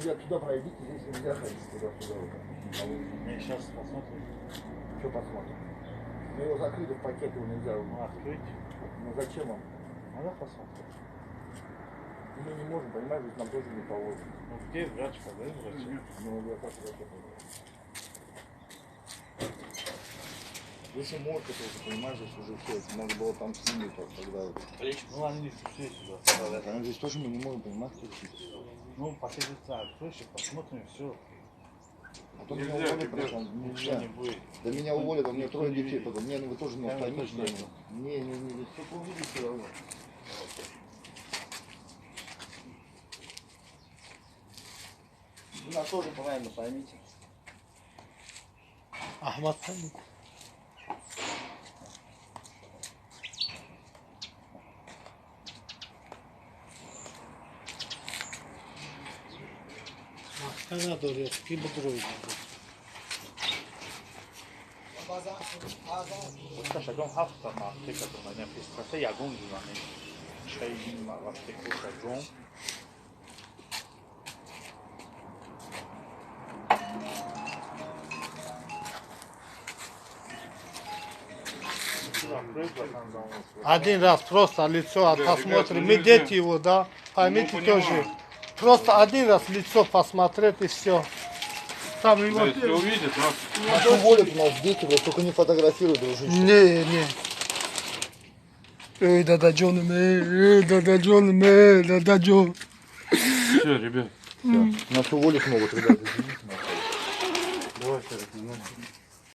Ребят, туда пройдите, здесь нельзя ходить туда-сюда. Сейчас посмотрим. Что посмотрим? Ну его закрыли в пакет, его нельзя Открыть. Ну зачем вам? Надо посмотреть. Мы не можем, понимаешь, ведь нам тоже не положено. Ну где врач, подай врача. Ну я как врача положу. Если морг, это уже, понимаешь, здесь уже все, это надо было там снимать, когда... Ну они не пришли сюда. А здесь тоже мы не можем, понимаешь, включить. Ну посидится, откройся, посмотрим, все. А то меня уволят, потому нельзя. Не будет. Да меня уволят, а у меня трое детей, потом мне вы тоже не Я останетесь. точно это. Не, только увидите все равно. Вы нас тоже правильно поймите. Ахмад Хамид. Mahkeme doğru ki bu duruyor. Şakam hafta mı? Tek adımla ne pistası yagun düzenli. Şey mi var? Tek koşacağım. Один раз просто лицо посмотрим. Мы дети его, да? Поймите тоже. Просто один раз лицо посмотреть и все. Там его... Если увидят, нас Нас уволят, у нас дети, вот только не фотографируют, дружище. Не. Эй, дада Джон, дада Джон, дада Джон. все, ребят. Нас уволить могут, ребята. Давай, Серег,